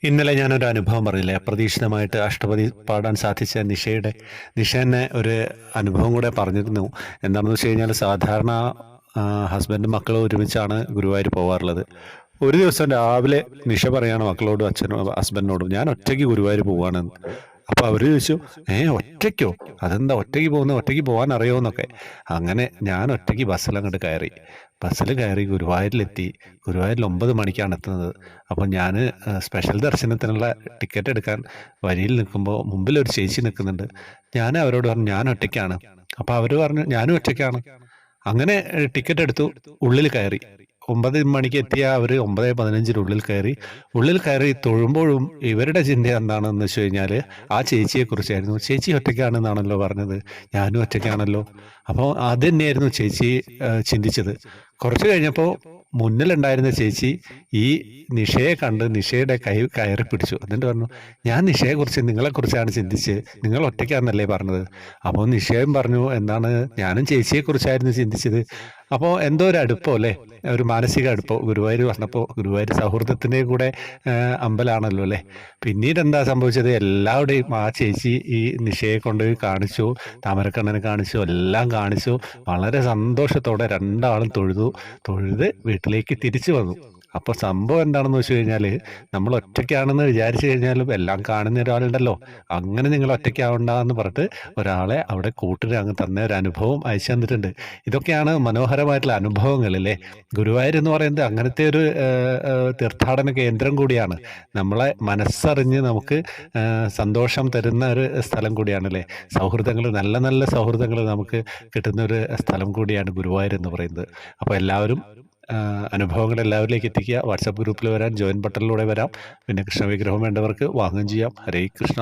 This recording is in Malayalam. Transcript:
ഇന്നലെ ഞാനൊരു അനുഭവം പറഞ്ഞില്ലേ, അപ്രതീക്ഷിതമായിട്ട് അഷ്ടപതി പാടാൻ സാധിച്ച നിഷ എന്നെ ഒരു അനുഭവം കൂടെ പറഞ്ഞിരുന്നു. എന്താണെന്ന് വെച്ച് കഴിഞ്ഞാൽ സാധാരണ ഹസ്ബൻഡും മക്കളും ഒരുമിച്ചാണ് ഗുരുവായൂർ പോകാറുള്ളത്. ഒരു ദിവസം രാവിലെ നിഷ പറയാണ് മക്കളോടും ഹസ്ബൻഡിനോടും, ഞാൻ ഒറ്റയ്ക്ക് ഗുരുവായൂർ പോവാണെന്ന്. അപ്പോൾ അവർ ചോദിച്ചു, ഒറ്റയ്ക്കോ? അതെന്താ ഒറ്റയ്ക്ക് പോകുന്നത്? ഒറ്റയ്ക്ക് പോകാൻ അറിയുമോന്നൊക്കെ. അങ്ങനെ ഞാൻ ഒറ്റയ്ക്ക് ബസ്സിലങ്ങോട്ട് കയറി. ബസ്സിൽ കയറി ഗുരുവായൂരിലെത്തി. ഗുരുവായൂരിൽ 9 മണിക്കാണ് എത്തുന്നത്. അപ്പോൾ ഞാൻ സ്പെഷ്യൽ ദർശനത്തിനുള്ള ടിക്കറ്റ് എടുക്കാൻ വരിയിൽ നിൽക്കുമ്പോൾ മുമ്പിൽ ഒരു ചേച്ചി നിൽക്കുന്നുണ്ട്. ഞാൻ അവരോട് പറഞ്ഞു, ഞാൻ ഒറ്റയ്ക്കാണ്. അപ്പോൾ അവർ പറഞ്ഞു, ഞാനും ഒറ്റയ്ക്കാണ്. അങ്ങനെ ടിക്കറ്റ് എടുത്തു, ഉള്ളിൽ കയറി. 9 മണിക്ക് എത്തിയ അവർ 9:15 ഉള്ളിൽ കയറി തൊഴുമ്പോഴും ഇവരുടെ ചിന്ത എന്താണെന്ന് വെച്ച് കഴിഞ്ഞാൽ ആ ചേച്ചിയെക്കുറിച്ചായിരുന്നു. ചേച്ചി ഒറ്റയ്ക്കാണെന്നാണല്ലോ പറഞ്ഞത്, ഞാനും ഒറ്റയ്ക്കാണല്ലോ. അപ്പോൾ അത് തന്നെയായിരുന്നു ചേച്ചി ചിന്തിച്ചത്. കുറച്ച് കഴിഞ്ഞപ്പോൾ മുന്നിലുണ്ടായിരുന്ന ചേച്ചി ഈ നിഷയെ കണ്ട് നിഷയുടെ കൈ കയറി പിടിച്ചു. എന്നിട്ട് പറഞ്ഞു, ഞാൻ നിഷയെക്കുറിച്ച് നിങ്ങളെക്കുറിച്ചാണ് ചിന്തിച്ച്, നിങ്ങൾ ഒറ്റയ്ക്കാണെന്നല്ലേ പറഞ്ഞത്. അപ്പോൾ നിഷയും പറഞ്ഞു, എന്താണ്, ഞാനും ചേച്ചിയെക്കുറിച്ചായിരുന്നു ചിന്തിച്ചത്. അപ്പോൾ എന്തോ ഒരു അടുപ്പം അല്ലേ, ഒരു മാനസിക അടുപ്പം. ഗുരുവായൂർ വന്നപ്പോൾ ഗുരുവായൂർ സൗഹൃദത്തിൻ്റെ കൂടെ അമ്പലമാണല്ലോ അല്ലേ. പിന്നീട് എന്താ സംഭവിച്ചത്, എല്ലാവരുടെയും ആ ചേച്ചി ഈ നിഷയെ കൊണ്ടുപോയി കാണിച്ചു, താമരക്കണ്ണനെ കാണിച്ചു, എല്ലാം കാണിച്ചു. വളരെ സന്തോഷത്തോടെ രണ്ടാളും തൊഴുത് വീട്ടിലേക്ക് തിരിച്ചു വന്നു. അപ്പോൾ സംഭവം എന്താണെന്ന് വെച്ച് കഴിഞ്ഞാൽ, നമ്മൾ ഒറ്റയ്ക്കാണെന്ന് വിചാരിച്ചു കഴിഞ്ഞാലും എല്ലാം കാണുന്ന ഒരാളുണ്ടല്ലോ. അങ്ങനെ നിങ്ങൾ ഒറ്റയ്ക്കാവണ്ടെന്ന് പറഞ്ഞിട്ട് ഒരാളെ അവിടെ കൂട്ടിന് അങ്ങ് തന്ന ഒരു അനുഭവം അയച്ചു തന്നിട്ടുണ്ട്. ഇതൊക്കെയാണ് മനോഹരമായിട്ടുള്ള അനുഭവങ്ങളില്ലേ. ഗുരുവായൂർ എന്ന് പറയുന്നത് അങ്ങനത്തെ ഒരു തീർത്ഥാടന കേന്ദ്രം കൂടിയാണ്. നമ്മളെ മനസ്സറിഞ്ഞ് നമുക്ക് സന്തോഷം തരുന്ന ഒരു സ്ഥലം കൂടിയാണല്ലേ. സൗഹൃദങ്ങൾ, നല്ല നല്ല സൗഹൃദങ്ങൾ നമുക്ക് കിട്ടുന്ന ഒരു സ്ഥലം കൂടിയാണ് ഗുരുവായൂർ എന്ന് പറയുന്നത്. അപ്പോൾ എല്ലാവരും അനുഭവങ്ങൾ എല്ലാവരിലേക്ക് എത്തിക്കുക. വാട്സാപ്പ് ഗ്രൂപ്പിൽ വരാം, ജോയിൻ ബട്ടണിലൂടെ വരാം. പിന്നെ കൃഷ്ണവിഗ്രഹം വേണ്ടവർക്ക് വാങ്ങുകയും ചെയ്യാം. ഹരേ കൃഷ്ണ.